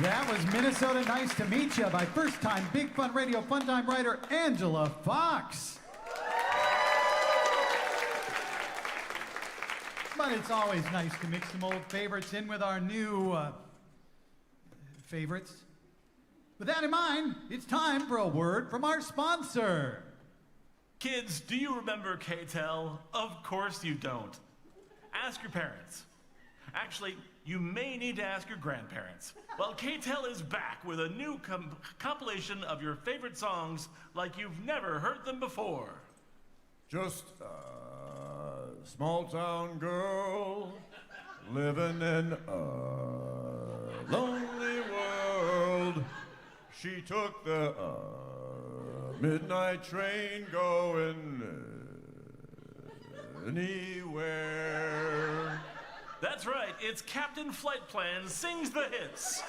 That was Minnesota Nice to Meet You by first-time Big Fun Radio Fun Time writer Angela Fox. But it's always nice to mix some old favorites in with our new favorites. With that in mind, it's time for a word from our sponsor. Kids, do you remember K-Tel? Of course you don't. Ask your parents. Actually, you may need to ask your grandparents. Well, K-Tel is back with a new compilation of your favorite songs like you've never heard them before. Just a small town girl living in a lonely world. She took the midnight train going anywhere. That's right, it's Captain Flight Plan Sings the Hits.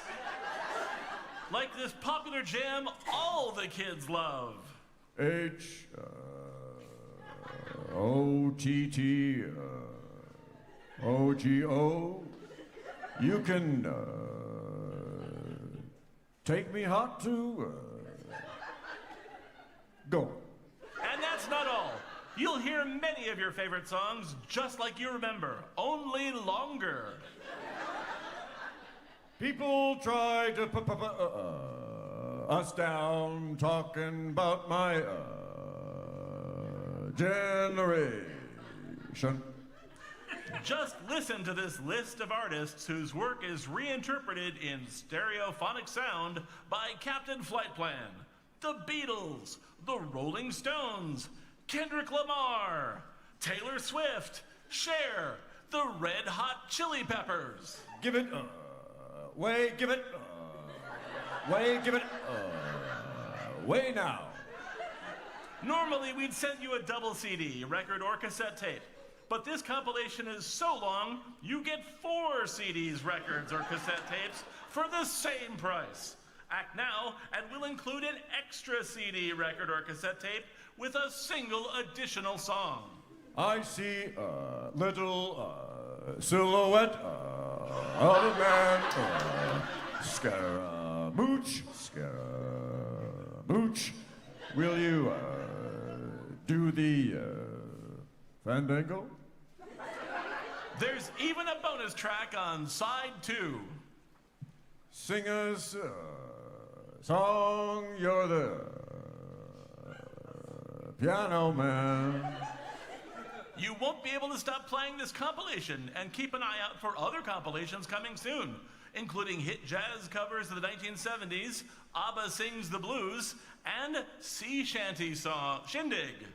Like this popular jam all the kids love. H-O-T-T-O-G-O. You can take me hot to go. And that's not all. You'll hear many of your favorite songs just like you remember, only longer. People try to put us down, talking about my generation. Just listen to this list of artists whose work is reinterpreted in stereophonic sound by Captain Flight Plan. The Beatles, the Rolling Stones, Kendrick Lamar, Taylor Swift, Cher, the Red Hot Chili Peppers. Give it, give it, give it, way now. Normally, we'd send you a double CD, record or cassette tape. But this compilation is so long, you get 4 CDs, records, or cassette tapes for the same price. Act now, and we'll include an extra CD, record, or cassette tape with a single additional song. I see a little silhouette of a man. Scaramouche, Scaramouche. Will you do the fandango? There's even a bonus track on side 2. Sing us a song, you're the piano man. You won't be able to stop playing this compilation, and keep an eye out for other compilations coming soon, including hit jazz covers of the 1970s, ABBA Sings the Blues, and sea shanty song Shindig.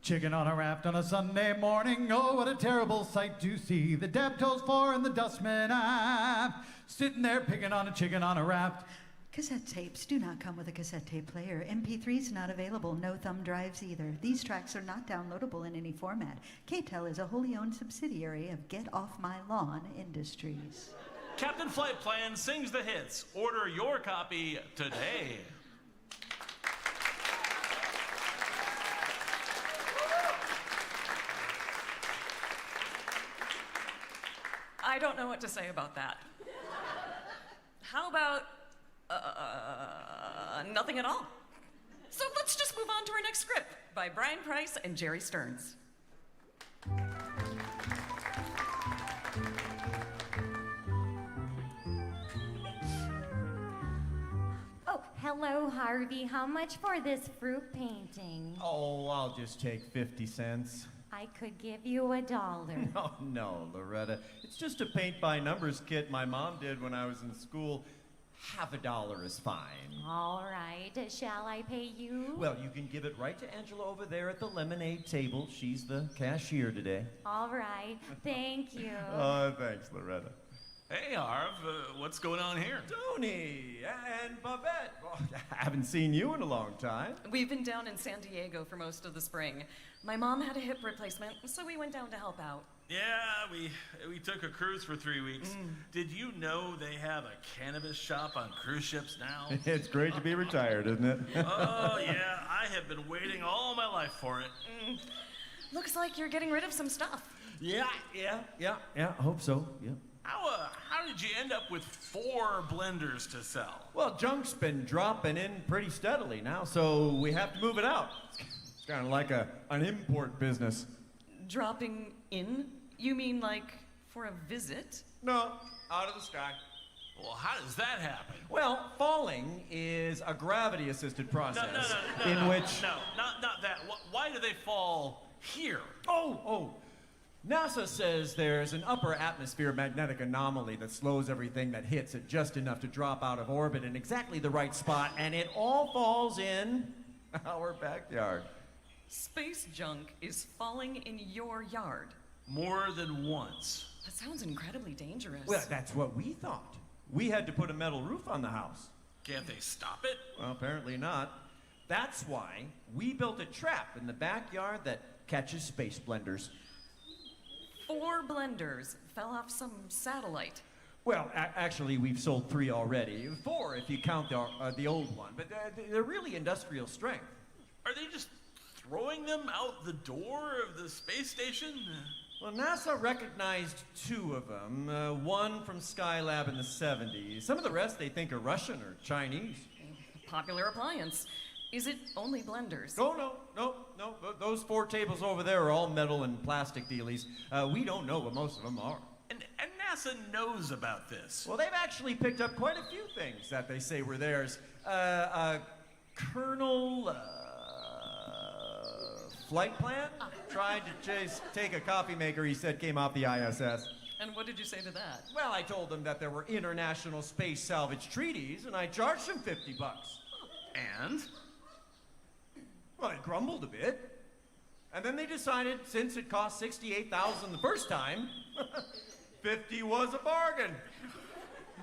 Chicken on a raft on a Sunday morning, oh, what a terrible sight to see. The Dab-Toes 4 and the Dustman aft, sitting there picking on a chicken on a raft. Cassette tapes do not come with a cassette tape player. MP3's not available, no thumb drives either. These tracks are not downloadable in any format. K-Tel is a wholly owned subsidiary of Get Off My Lawn Industries. Captain Flight Plan Sings the Hits. Order your copy today. I don't know what to say about that. How about nothing at all? So let's just move on to our next script by Brian Price and Jerry Stearns. Oh, hello, Harvey. How much for this fruit painting? Oh, I'll just take 50 cents. I could give you $1. Oh, no, Loretta. It's just a paint-by-numbers kit my mom did when I was in school. $50 is fine. All right. Shall I pay you? Well, you can give it right to Angela over there at the lemonade table. She's the cashier today. All right. Thank you. Oh, thanks, Loretta. Hey, Harv, what's going on here? Tony and Babette. Oh, I haven't seen you in a long time. We've been down in San Diego for most of the spring. My mom had a hip replacement, so we went down to help out. Yeah, we took a cruise for 3 weeks. Did you know they have a cannabis shop on cruise ships now? It's great to be retired, isn't it? Oh, yeah, I have been waiting all my life for it. Looks like you're getting rid of some stuff. Yeah, I hope so, yeah. How how did you end up with 4 blenders to sell? Well, junk's been dropping in pretty steadily now, so we have to move it out. It's kind of like an import business. Dropping in? You mean like for a visit? No, out of the sky. Well, how does that happen? Well, falling is a gravity-assisted process No, in which... No, not that. Why do they fall here? Oh, NASA says there's an upper atmosphere magnetic anomaly that slows everything that hits it just enough to drop out of orbit in exactly the right spot, and it all falls in our backyard. Space junk is falling in your yard. More than once. That sounds incredibly dangerous. Well, that's what we thought. We had to put a metal roof on the house. Can't they stop it? Well, apparently not. That's why we built a trap in the backyard that catches space blenders. 4 blenders fell off some satellite. Well, actually, we've sold 3 already. 4 if you count the old one, but they're really industrial strength. Are they just throwing them out the door of the space station? Well, NASA recognized 2 of them, one from Skylab in the 70s. Some of the rest they think are Russian or Chinese. Popular appliance. Is it only blenders? No. Those 4 tables over there are all metal and plastic dealies. We don't know what most of them are. And NASA knows about this. Well, they've actually picked up quite a few things that they say were theirs. Colonel flight plan tried to take a coffee maker he said came off the ISS. And what did you say to that? Well, I told them that there were international space salvage treaties, and I charged them $50. And? Well, they grumbled a bit. And then they decided, since it cost $68,000 the first time, 50 was a bargain.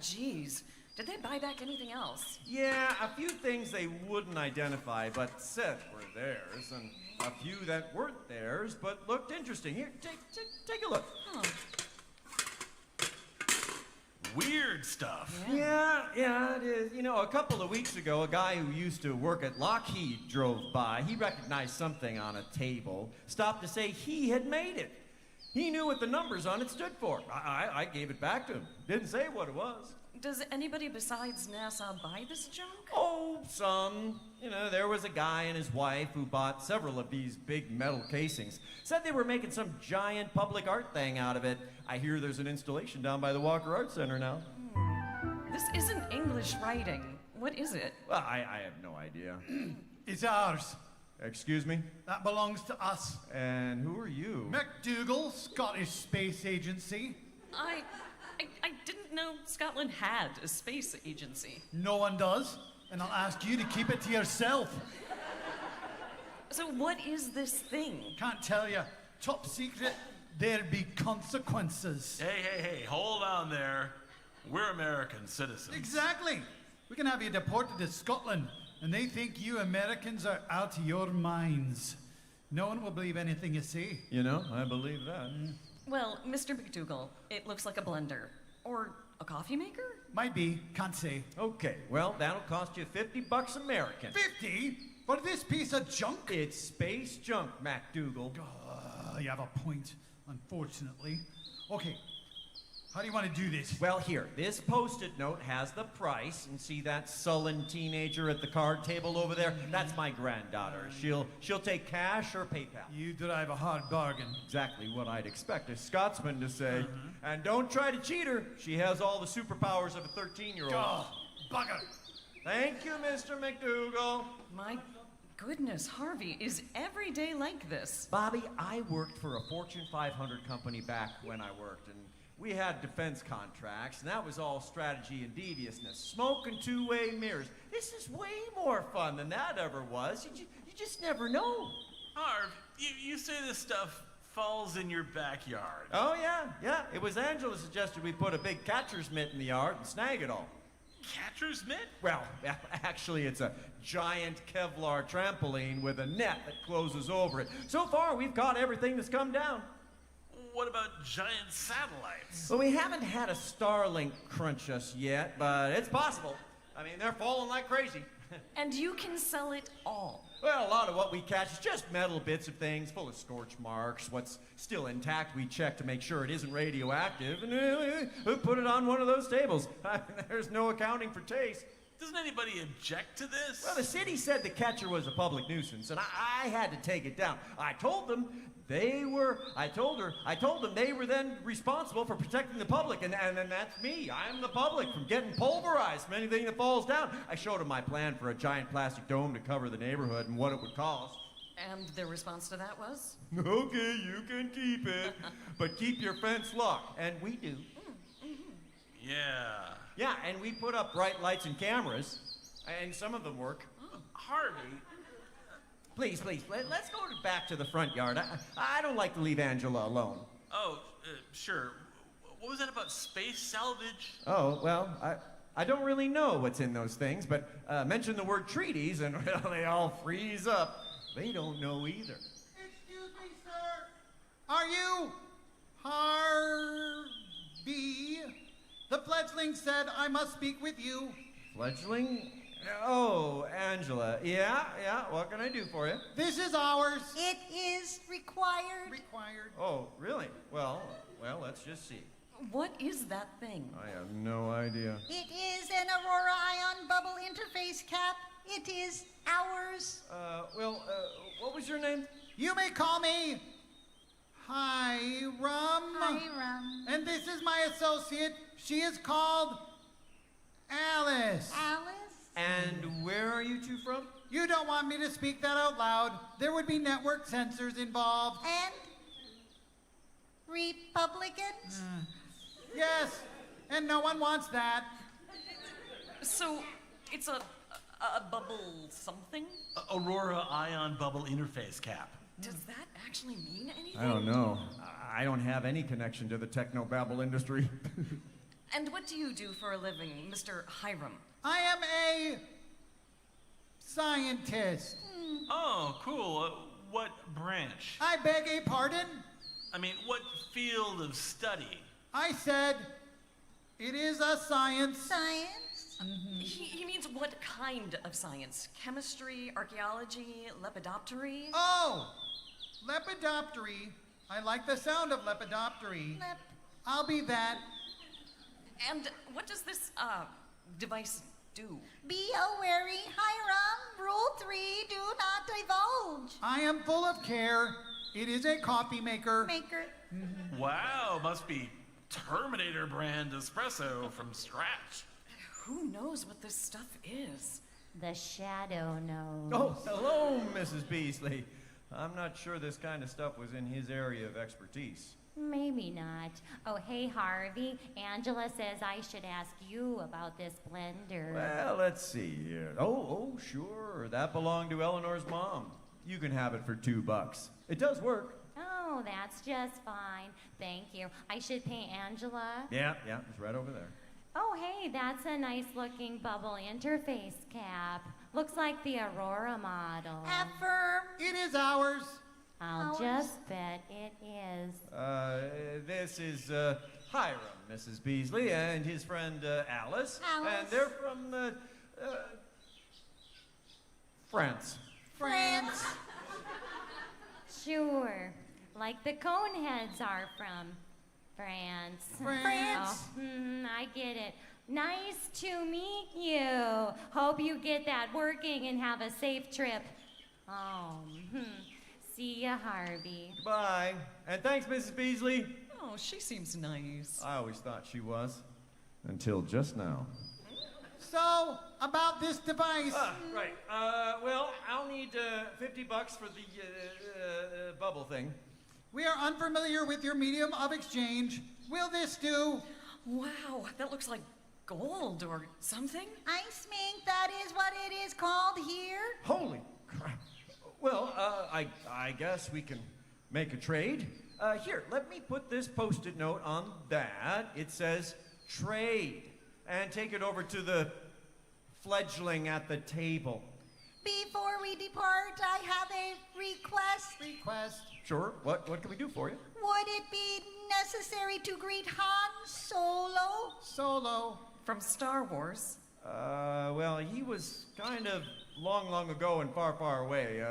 Jeez, did they buy back anything else? Yeah, a few things they wouldn't identify, but said were theirs, and a few that weren't theirs, but looked interesting. Here, take a look. Huh. Weird stuff. Yeah, it is. You know, a couple of weeks ago, a guy who used to work at Lockheed drove by. He recognized something on a table, stopped to say he had made it. He knew what the numbers on it stood for. I gave it back to him. Didn't say what it was. Does anybody besides NASA buy this junk? Oh, some. You know, there was a guy and his wife who bought several of these big metal casings. Said they were making some giant public art thing out of it. I hear there's an installation down by the Walker Art Center now. This isn't English writing. What is it? Well, I have no idea. It's ours. Excuse me? That belongs to us. And who are you? McDougal, Scottish Space Agency. I didn't know Scotland had a space agency. No one does, and I'll ask you to keep it to yourself. So what is this thing? Can't tell you. Top secret. There'd be consequences. Hey, hold on there. We're American citizens. Exactly. We can have you deported to Scotland, and they think you Americans are out of your minds. No one will believe anything you say. You know, I believe that. Well, Mr. McDougal, it looks like a blender. Or a coffee maker? Might be. Can't say. Okay, well, that'll cost you $50 American. 50? For this piece of junk? It's space junk, MacDougal. You have a point, unfortunately. Okay, how do you want to do this? Well, here, this Post-it note has the price, and see that sullen teenager at the card table over there? That's my granddaughter. She'll take cash or PayPal. You drive a hard bargain. Exactly what I'd expect a Scotsman to say. And don't try to cheat her. She has all the superpowers of a 13-year-old. Oh, bugger. Thank you, Mr. McDougal. My goodness, Harvey, is every day like this? Bobby, I worked for a Fortune 500 company back when I worked, and we had defense contracts, and that was all strategy and deviousness. Smoke and two-way mirrors. This is way more fun than that ever was. You just never know. Harv, you say this stuff falls in your backyard. Oh, yeah. It was Angela who suggested we put a big catcher's mitt in the yard and snag it all. Catcher's mitt? Well, actually, it's a giant Kevlar trampoline with a net that closes over it. So far, we've caught everything that's come down. What about giant satellites? Well, we haven't had a Starlink crunch us yet, but it's possible. I mean, they're falling like crazy. And you can sell it all. Well, a lot of what we catch is just metal bits of things full of scorch marks. What's still intact, we check to make sure it isn't radioactive, and put it on one of those tables. There's no accounting for taste. Doesn't anybody object to this? Well, the city said the catcher was a public nuisance, and I had to take it down. I told them they were then responsible for protecting the public, and that's me. I'm the public from getting pulverized from anything that falls down. I showed them my plan for a giant plastic dome to cover the neighborhood and what it would cost. And their response to that was? Okay, you can keep it, but keep your fence locked, and we do. Yeah. Yeah, and we put up bright lights and cameras, and some of them work. Harvey, Please, let's go back to the front yard. I don't like to leave Angela alone. sure. What was that about space salvage? Oh, well, I don't really know what's in those things, but mention the word treaties and well, they all freeze up. They don't know either. Excuse me, sir. Are you Harvey? The fledgling said I must speak with you. Fledgling? Oh, Angela. Yeah, what can I do for you? This is ours. It is required. Required. Oh, really? Well, let's just see. What is that thing? I have no idea. It is an Aurora Ion Bubble Interface Cap. It is ours. What was your name? You may call me Hiram. Hiram. And this is my associate. She is called Alice. Alice. And where are you two from? You don't want me to speak that out loud. There would be network censors involved. And Republicans. Yes, and no one wants that. So, it's a bubble something? Aurora Ion Bubble Interface Cap. Does that actually mean anything? I don't know. I don't have any connection to the technobabble industry. And what do you do for a living, Mr. Hiram? I am a scientist. Oh, cool. What branch? I beg a pardon? I mean, what field of study? I said it is a science. Science. He means what kind of science? Chemistry, archaeology, lepidoptery? Oh, lepidoptery. I like the sound of lepidoptery. I'll be that. And what does this, device do? Be wary, Hiram. Rule 3, do not divulge. I am full of care. It is a coffee maker. Maker. Wow, must be Terminator brand espresso from scratch. Who knows what this stuff is? The shadow knows. Oh, hello, Mrs. Beasley. I'm not sure this kind of stuff was in his area of expertise. Maybe not. Oh, hey, Harvey. Angela says I should ask you about this blender. Well, let's see here. Oh, sure. That belonged to Eleanor's mom. You can have it for $2. It does work. Oh, that's just fine. Thank you. I should pay Angela? Yeah, it's right over there. Oh, hey, that's a nice-looking bubble interface cap. Looks like the Aurora model. Affirm. It is ours. I'll Ours. just bet it is. This is Hiram, Mrs. Beasley, and his friend Alice. Alice. And they're from France. France. Sure. Like the Coneheads are from France. France. Oh, I get it. Nice to meet you. Hope you get that working and have a safe trip. Oh, See ya, Harvey. Bye. And thanks, Mrs. Beasley. Oh, she seems nice. I always thought she was. Until just now. So, about this device. Right. Well, I'll need $50 for the bubble thing. We are unfamiliar with your medium of exchange. Will this do? Wow, that looks like gold or something. Ice mink, that is what it is called here. Holy crap. Well, I guess we can make a trade. Here, let me put this Post-it note on that. It says trade. And take it over to the fledgling at the table. Before we depart, I have a request. Request. Sure. What can we do for you? Would it be necessary to greet Han Solo? Solo. From Star Wars. Well, he was kind of long ago and far away.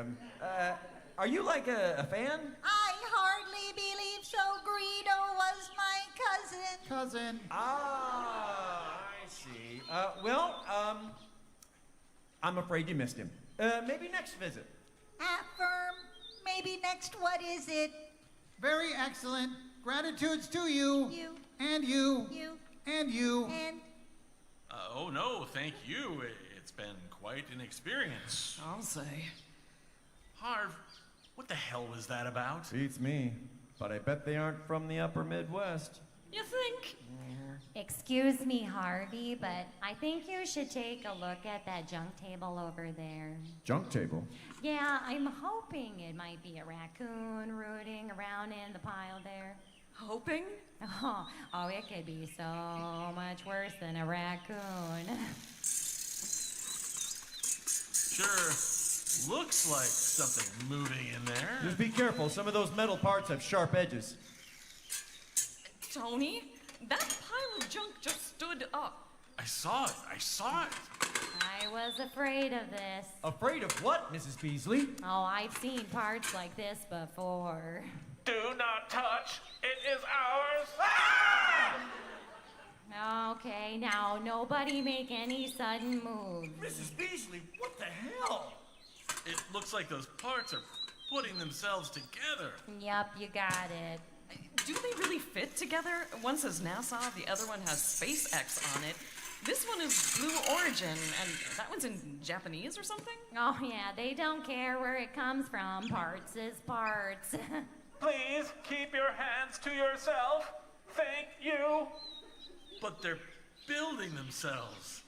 Are you like a fan? I hardly believe so. Greedo was my cousin. Cousin. Ah, I see. I'm afraid you missed him. Maybe next visit. Affirm. Maybe next, what is it? Very excellent. Gratitudes to you. You. And you. You. And you. And Oh, no, thank you. It's been quite an experience. I'll say. Harv, what the hell was that about? Beats me. But I bet they aren't from the upper Midwest. You think? Excuse me, Harvey, but I think you should take a look at that junk table over there. Junk table? Yeah, I'm hoping it might be a raccoon rooting around in the pile there. Hoping? Oh, it could be so much worse than a raccoon. Sure, looks like something moving in there. Just be careful. Some of those metal parts have sharp edges. Tony, that pile of junk just stood up. I saw it. I was afraid of this. Afraid of what, Mrs. Beasley? Oh, I've seen parts like this before. Do not touch. It is ours. Okay, now nobody make any sudden moves. Mrs. Beasley, what the hell? It looks like those parts are putting themselves together. Yep, you got it. Do they really fit together? One says NASA, the other one has SpaceX on it. This one is Blue Origin, and that one's in Japanese or something? Oh yeah, they don't care where it comes from. Parts is parts. Please keep your hands to yourself. Thank you. But they're building themselves.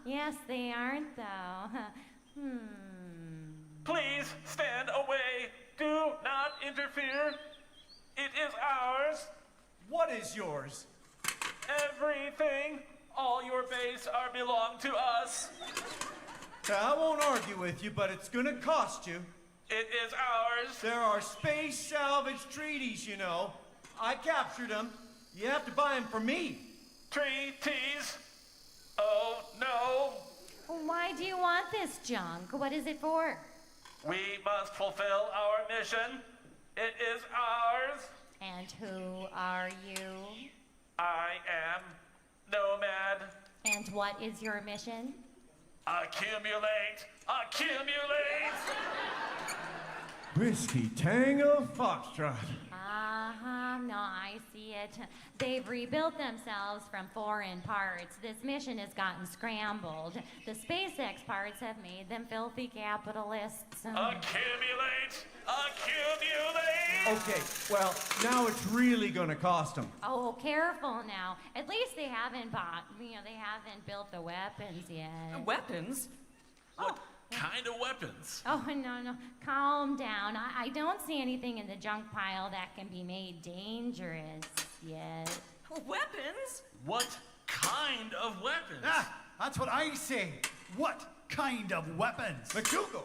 Yes, they aren't though. Please stand away. Do not interfere. It is ours. What is yours? Everything. All your base are belong to us. I won't argue with you, but it's gonna cost you. It is ours. There are space salvage treaties, you know. I captured them. You have to buy them from me. Treaties. Oh, no. Why do you want this junk? What is it for? We must fulfill our mission. It is ours. And who are you? I am Nomad. And what is your mission? Accumulate. Accumulate. Whiskey Tango Foxtrot. No, I see it. They've rebuilt themselves from foreign parts. This mission has gotten scrambled. The SpaceX parts have made them filthy capitalists. Accumulate. Accumulate. Okay, well, now it's really gonna cost them. Oh, careful now. At least they haven't they haven't built the weapons yet. Weapons? What kind of weapons? Oh, no. Calm down. I don't see anything in the junk pile that can be made dangerous yet. Weapons? What kind of weapons? That's what I say. What kind of weapons? McDougal,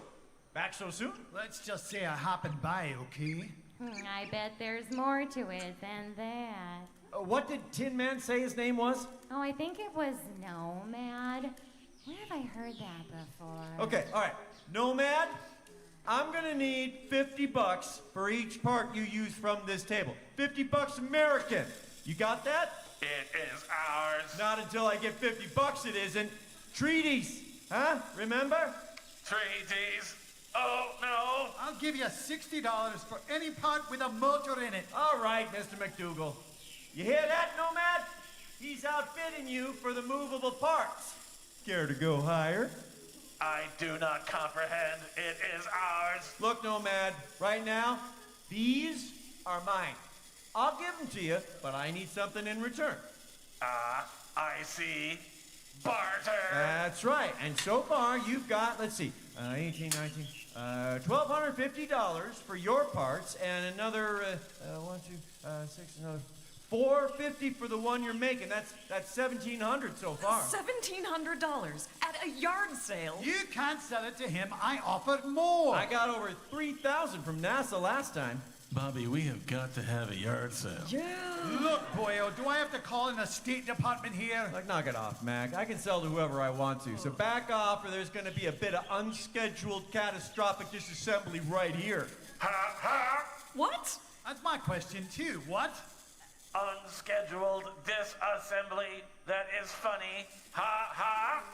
back so soon? Let's just say I happened by, okay? I bet there's more to it than that. What did Tin Man say his name was? Oh, I think it was Nomad. Where have I heard that before? Okay, all right. Nomad, I'm gonna need $50 for each part you use from this table. $50 American. You got that? It is ours. Not until I get $50 it isn't. Treaties, huh? Remember? Treaties. Oh, no. I'll give you $60 for any part with a motor in it. All right, Mr. McDougal. You hear that, Nomad? He's outfitting you for the movable parts. Care to go higher? I do not comprehend. It is ours. Look, Nomad, right now, these are mine. I'll give them to you, but I need something in return. I see. Barter. That's right. And so far, you've got, let's see, 18, 19, $1,250 for your parts, and another, 6, another $450 for the one you're making. That's $1,700 so far. $1,700 at a yard sale. You can't sell it to him. I offered more. I got over $3,000 from NASA last time. Bobby, we have got to have a yard sale. Yeah. Look, boyo, do I have to call in the State Department here? Like, knock it off, Mac. I can sell to whoever I want to. So back off, or there's going to be a bit of unscheduled catastrophic disassembly right here. Ha ha! What? That's my question, too. What? Unscheduled disassembly that is funny. Ha ha!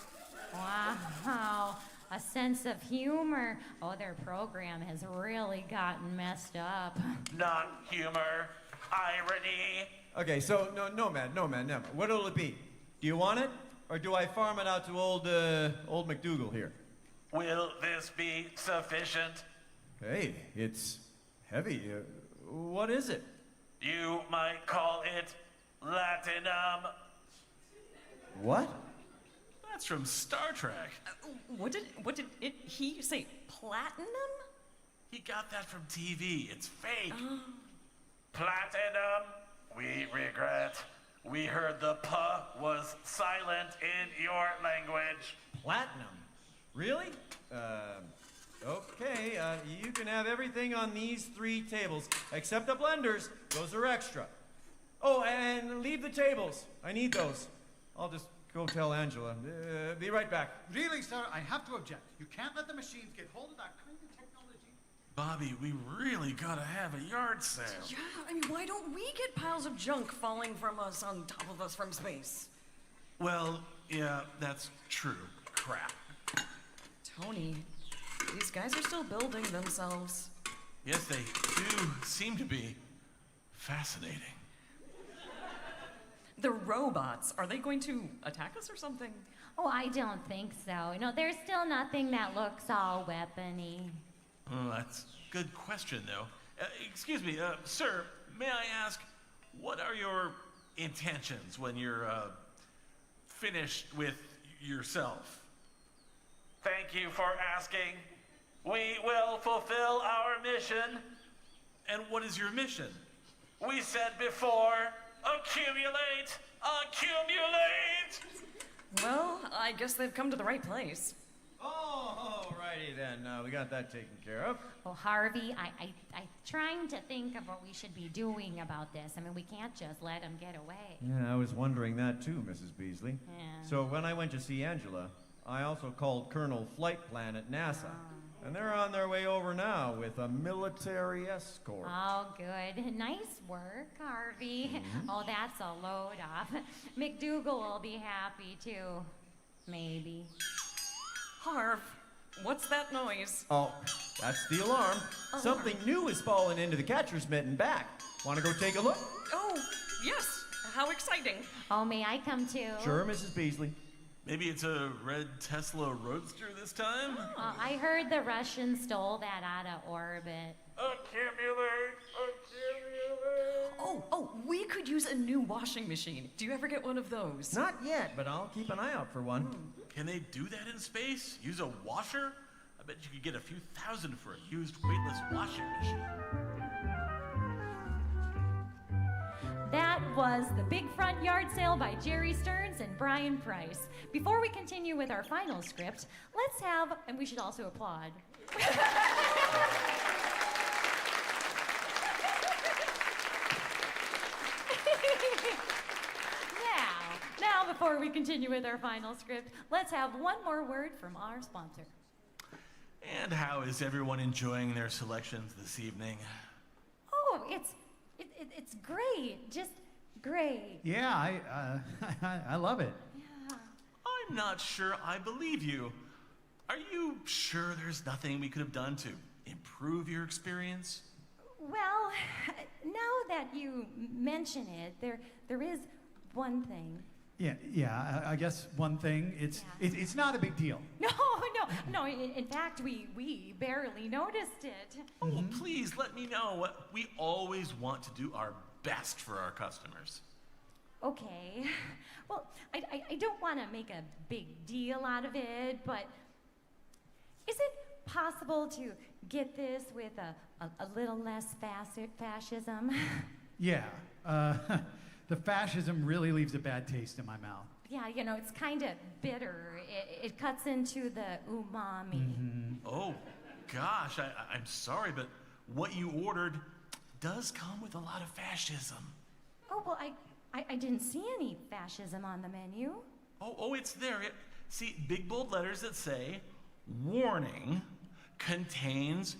Wow, a sense of humor. Oh, their program has really gotten messed up. Not humor. Irony. Okay, so no, man, never. What'll it be? Do you want it, or do I farm it out to old McDougal here? Will this be sufficient? Hey, it's heavy. What is it? You might call it Latinum. What? That's from Star Trek. What did he say? Platinum? He got that from TV. It's fake. Platinum. We regret. We heard the P was silent in your language. Platinum? Really? Okay, you can have everything on these 3 tables, except the blenders. Those are extra. Oh, and leave the tables. I need those. I'll just go tell Angela. Be right back. Really, sir, I have to object. You can't let the machines get hold of that kind of technology. Bobby, we really gotta have a yard sale. Yeah, I mean, why don't we get piles of junk falling from us on top of us from space? Well, yeah, that's true. Crap. Tony, these guys are still building themselves. Yes, they do seem to be fascinating. The robots, are they going to attack us or something? Oh, I don't think so. There's still nothing that looks all weapony. Oh, that's a good question, though. Excuse me, sir, may I ask, what are your intentions when you're finished with yourself? Thank you for asking. We will fulfill our mission. And what is your mission? We said before, accumulate, accumulate. Well, I guess they've come to the right place. Oh, alrighty then. We got that taken care of. Well, Harvey, I'm trying to think of what we should be doing about this. I mean, we can't just let him get away. Yeah, I was wondering that too, Mrs. Beasley. Yeah. So when I went to see Angela, I also called Colonel Flight Plan at NASA. And they're on their way over now with a military escort. Oh, good. Nice work, Harvey. Oh, that's a load off. McDougal will be happy too. Maybe. Harv, what's that noise? Oh, that's the alarm. Something new has fallen into the catcher's mitt and back. Want to go take a look? Oh, yes. How exciting. Oh, may I come too? Sure, Mrs. Beasley. Maybe it's a red Tesla Roadster this time? I heard the Russians stole that out of orbit. Accumulate, accumulate. Oh, we could use a new washing machine. Do you ever get one of those? Not yet, but I'll keep an eye out for one. Can they do that in space? Use a washer? I bet you could get a few thousand for a used weightless washing machine. That was The Big Front Yard Sale by Jerry Stearns and Brian Price. Before we continue with our final script, let's have, and we should also applaud. Now, before we continue with our final script, let's have one more word from our sponsor. And how is everyone enjoying their selections this evening? Oh, it's great, just great. Yeah, I love it. Yeah. I'm not sure I believe you. Are you sure there's nothing we could have done to improve your experience? Well, now that you mention it, there is one thing. Yeah. I guess one thing. It's not a big deal. No. In fact, we barely noticed it. Oh, please let me know. We always want to do our best for our customers. Okay. Well, I don't want to make a big deal out of it, but is it possible to get this with a little less fascism? Yeah. The fascism really leaves a bad taste in my mouth. Yeah, it's kind of bitter. It cuts into the umami. Oh, gosh, I'm sorry, but what you ordered does come with a lot of fascism. Oh, well, I didn't see any fascism on the menu. Oh, it's there. See, big bold letters that say, warning, contains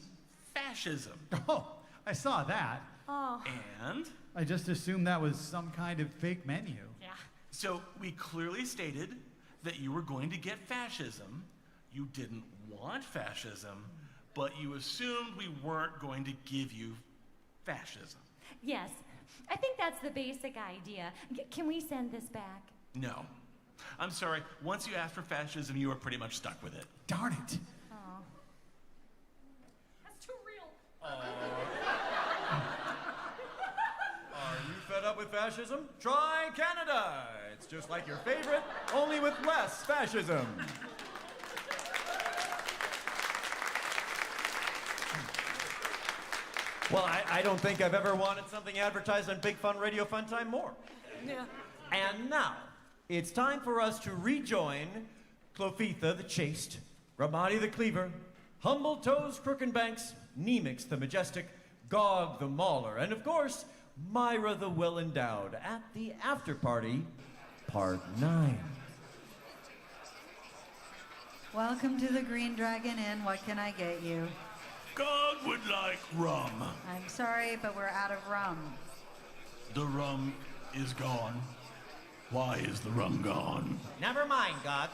fascism. Oh, I saw that. Oh, And I just assumed that was some kind of fake menu. yeah. so we clearly stated that you were going to get fascism. You didn't want fascism, but you assumed we weren't going to give you fascism. Yes, I think that's the basic idea. Can we send this back? No. I'm sorry. Once you asked for fascism, you were pretty much stuck with it. Darn it. Oh. That's too real. Are you fed up with fascism? Try Canada. It's just like your favorite, only with less fascism. Well, I don't think I've ever wanted something advertised on Big Fun Radio Fun Time more. Yeah. And now, it's time for us to rejoin Clofitha the Chaste, Ramadi the Cleaver, Humble Toes Crookenbanks, Nemix the Majestic, Gog the Mauler, and of course, Myra the Well Endowed at the After Party, Part 9. Welcome to the Green Dragon Inn. What can I get you? God would like rum. I'm sorry, but we're out of rum. The rum is gone. Why is the rum gone? Never mind, God.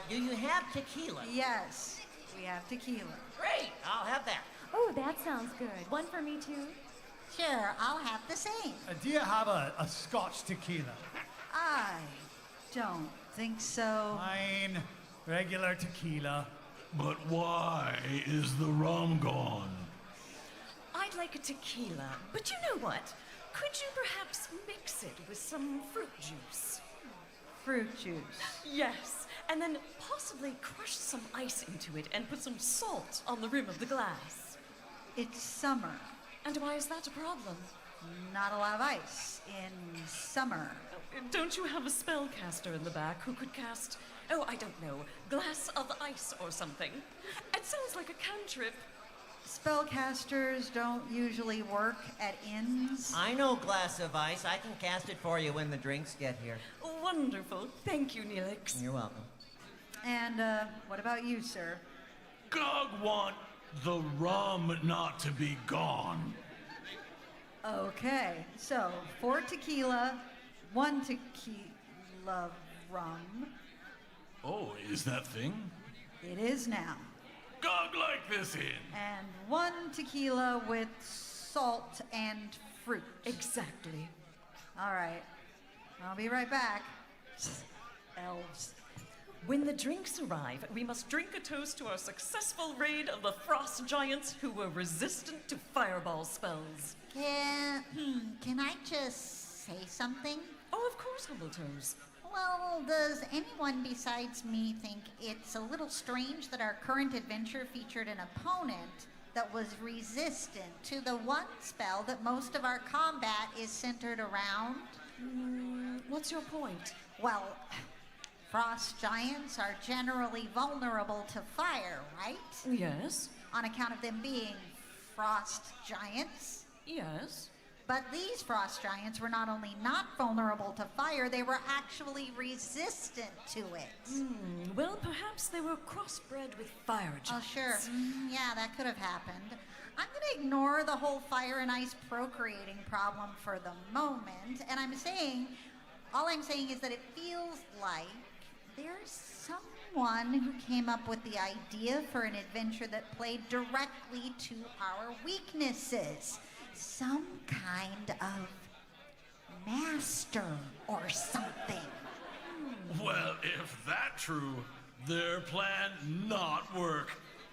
Do you have tequila? Yes, we have tequila. Great, I'll have that. Oh, that sounds good. One for me, too? Sure, I'll have the same. Do you have a Scotch tequila? I don't think so. Fine. Regular tequila. But why is the rum gone? I'd like a tequila, but you know what? Could you perhaps mix it with some fruit juice? Fruit juice. Yes, and then possibly crush some ice into it and put some salt on the rim of the glass. It's summer. And why is that a problem? Not a lot of ice in summer. Don't you have a spellcaster in the back who could cast, oh, I don't know, glass of ice or something? It sounds like a cantrip. Spellcasters don't usually work at inns. I know glass of ice. I can cast it for you when the drinks get here. Wonderful. Thank you, Neelix. You're welcome. And what about you, sir? God want the rum not to be gone. Okay, so 4 tequila, 1 tequila rum. Oh, is that thing? It is now. God like this in. And 1 tequila with salt and fruit. Exactly. All right, I'll be right back. Elves. When the drinks arrive, we must drink a toast to our successful raid of the frost giants who were resistant to fireball spells. Can I just say something? Oh, of course, Humble Toes. Well, does anyone besides me think it's a little strange that our current adventure featured an opponent that was resistant to the one spell that most of our combat is centered around? What's your point? Well, frost giants are generally vulnerable to fire, right? Yes. On account of them being frost giants. Yes. But these frost giants were not only not vulnerable to fire, they were actually resistant to it. Well, perhaps they were crossbred with fire Oh, giants. sure. Yeah, that could have happened. I'm going to ignore the whole fire and ice procreating problem for the moment. And all I'm saying is that it feels like there's someone who came up with the idea for an adventure that played directly to our weaknesses. Some kind of master or something. Well, if that true, their plan not work.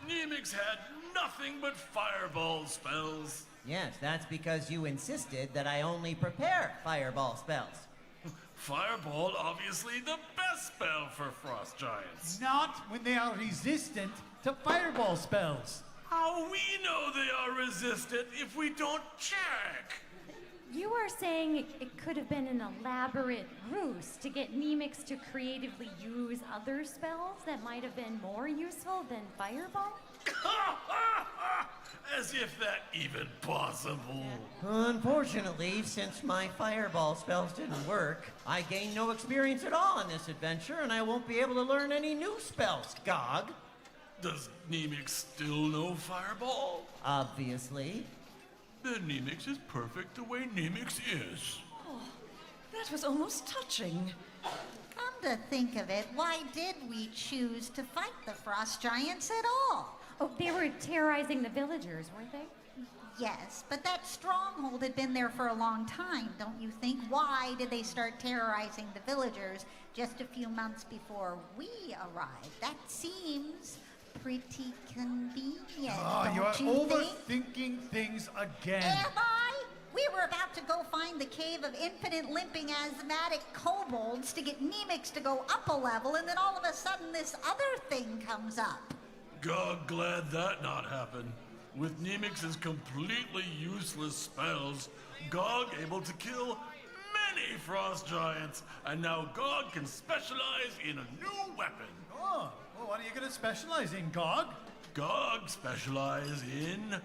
Nemix had nothing but fireball spells. Yes, that's because you insisted that I only prepare fireball spells. Fireball, obviously the best spell for frost giants. Not when they are resistant to fireball spells. How we know they are resistant if we don't check? You are saying it could have been an elaborate ruse to get Nemix to creatively use other spells that might have been more useful than Fireball? As if that even possible. Unfortunately, since my fireball spells didn't work, I gained no experience at all in this adventure, and I won't be able to learn any new spells, Gog. Does Nemix still know Fireball? Obviously. Then Nemix is perfect the way Nemix is. That was almost touching. Come to think of it, why did we choose to fight the frost giants at all? Oh, they were terrorizing the villagers, weren't they? Yes, but that stronghold had been there for a long time, don't you think? Why did they start terrorizing the villagers just a few months before we arrived? That seems pretty convenient, Oh, you are don't you think? overthinking things again. Am I? We were about to go find the cave of infinite limping asthmatic kobolds to get Nemix to go up a level, and then all of a sudden this other thing comes up. God glad that not happened. With Nemix's completely useless spells, Gog able to kill many frost giants, and now Gog can specialize in a new weapon. Oh, well, what are you going to specialize in, Gog? Gog specialize in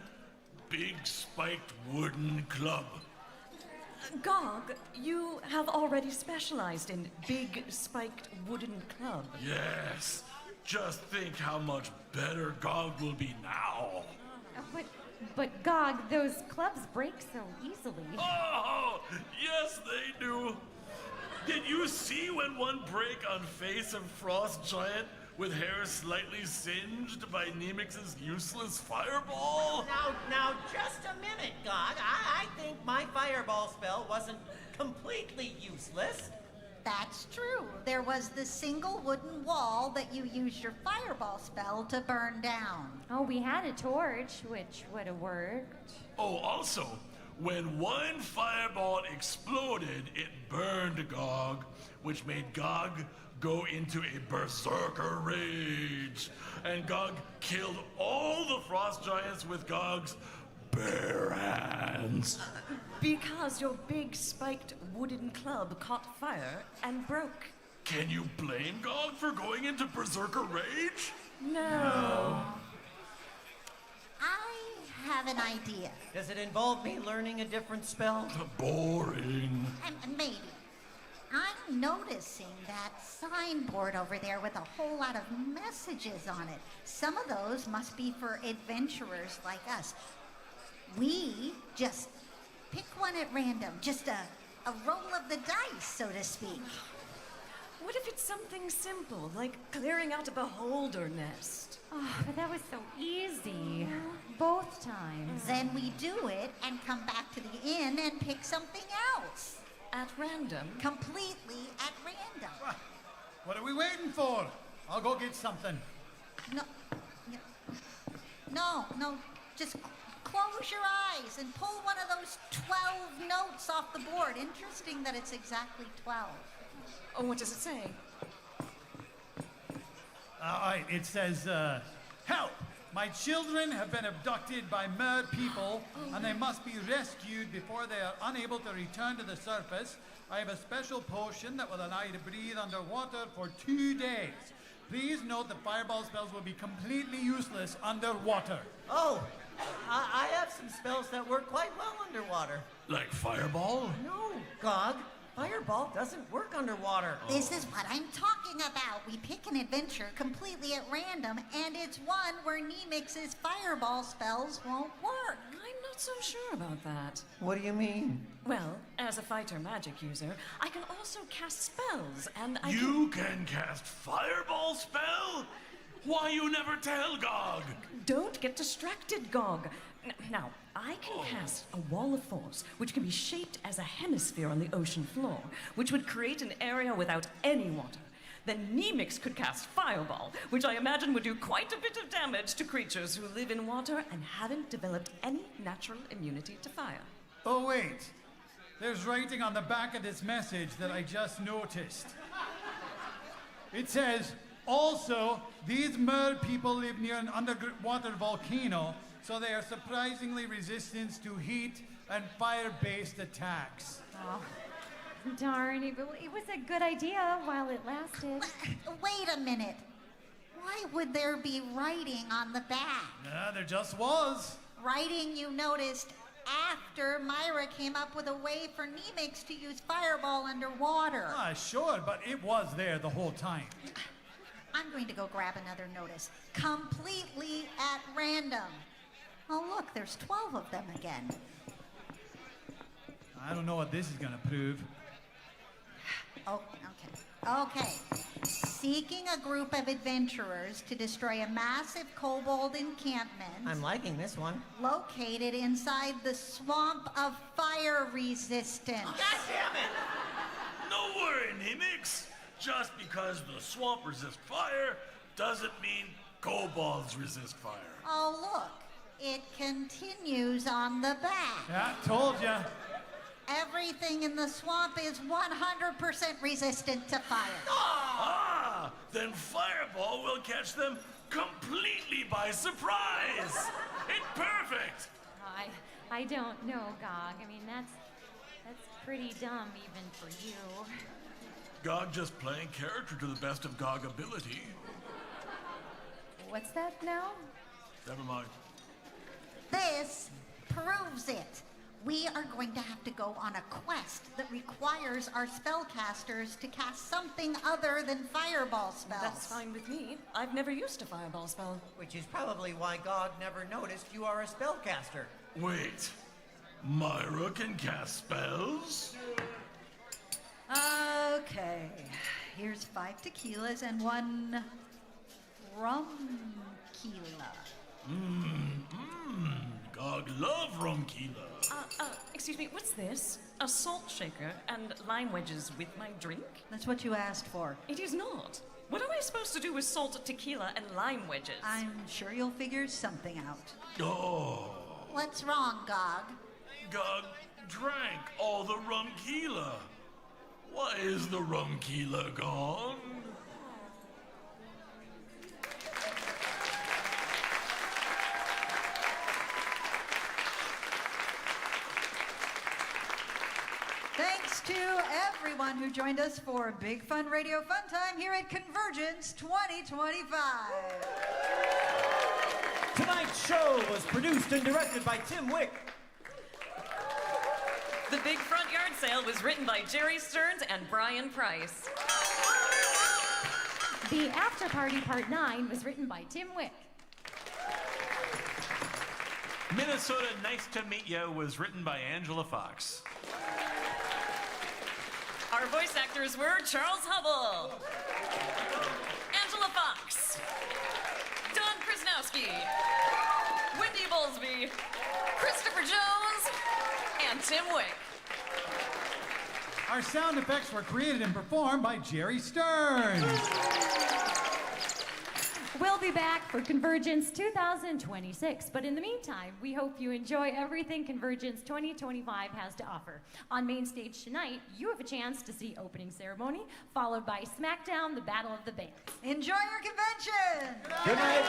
big spiked wooden club. Gog, you have already specialized in big spiked wooden club. Yes. Just think how much better Gog will be now. But Gog, those clubs break so easily. Oh, yes they do. Did you see when one break on face of frost giant with hair slightly singed by Nemix's useless fireball? Now, just a minute, Gog. I think my fireball spell wasn't completely useless. That's true. There was the single wooden wall that you used your fireball spell to burn down. Oh, we had a torch, which would have worked. Oh, also, when one fireball exploded, it burned Gog, which made Gog go into a berserker rage. And Gog killed all the frost giants with Gog's bare hands. Because your big spiked wooden club caught fire and broke. Can you blame Gog for going into berserker rage? No. I have an idea. Does it involve me learning a different spell? Boring. Maybe. I'm noticing that signboard over there with a whole lot of messages on it. Some of those must be for adventurers like us. We just pick one at random, just a roll of the dice, so to speak. What if it's something simple, like clearing out a beholder nest? Oh, but that was so easy. Both times. Then we do it and come back to the inn and pick something else. At random? Completely at random. What are we waiting for? I'll go get something. No, just close your eyes and pull one of those 12 notes off the board. Interesting that it's exactly 12. Oh, what does it say? All right, it says, help! My children have been abducted by mer people, and they must be rescued before they are unable to return to the surface. I have a special potion that will allow you to breathe underwater for 2 days. Please note that fireball spells will be completely useless underwater. Oh, I have some spells that work quite well underwater. Like fireball? No, Gog. Fireball doesn't work underwater. This is what I'm talking about. We pick an adventure completely at random, and it's one where Nemix's fireball spells won't work. I'm not so sure about that. What do you mean? Well, as a fighter magic user, I can also cast spells, and I You can cast fireball spell? Why you never tell Gog? Don't get distracted, Gog. Now, I can cast a wall of force, which can be shaped as a hemisphere on the ocean floor, which would create an area without any water. Then Nemix could cast fireball, which I imagine would do quite a bit of damage to creatures who live in water and haven't developed any natural immunity to fire. Oh, wait. There's writing on the back of this message that I just noticed. It says, also, these mer people live near an underwater volcano, so they are surprisingly resistant to heat and fire-based attacks. Oh, darn, it was a good idea while it lasted. Wait a minute. Why would there be writing on the back? There just was. Writing you noticed after Myra came up with a way for Nemix to use Fireball underwater. Sure, but it was there the whole time. I'm going to go grab another notice. Completely at random. Oh, look, there's 12 of them again. I don't know what this is gonna prove. Oh, okay. Seeking a group of adventurers to destroy a massive kobold encampment. I'm liking this one. Located inside the swamp of fire resistance. God damn it! No worry, Nemix. Just because the swamp resists fire doesn't mean kobolds resist fire. Oh, look. It continues on the back. Yeah, told ya. Everything in the swamp is 100% resistant to fire. Ah, then Fireball will catch them completely by surprise. It's perfect. I don't know, Gog. I mean, that's pretty dumb even for you. Gog just playing character to the best of Gog ability. What's that now? Never mind. This proves it. We are going to have to go on a quest that requires our spellcasters to cast something other than fireball spells. That's fine with me. I've never used a fireball spell. Which is probably why God never noticed you are a spellcaster. Wait, Myra can cast spells? Okay. Here's 5 tequilas and 1 rum tequila. Gog love Rumkila. Excuse me, what's this? A salt shaker and lime wedges with my drink? That's what you asked for. It is not. What am I supposed to do with salt tequila and lime wedges? I'm sure you'll figure something out. Oh, What's wrong, Gog? Gog drank all the Rumkila. Why is the Rumkila gone? Thanks to everyone who joined us for Big Fun Radio Fun Time here at Convergence 2025. Tonight's show was produced and directed by Tim Wick. The Big Front Yard Sale was written by Jerry Stearns and Brian Price. The After Party Part 9 was written by Tim Wick. Minnesota Nice to Meet Ya was written by Angela Fox. Our voice actors were Charles Hubble, Angela Fox, Don Krasnowski, Wendy Bowlesby, Christopher Jones, and Tim Wick. Our sound effects were created and performed by Jerry Stearns. We'll be back for Convergence 2026, but in the meantime, we hope you enjoy everything Convergence 2025 has to offer. On main stage tonight, you have a chance to see opening ceremony, followed by SmackDown, the Battle of the Bands. Enjoy your convention! Good night.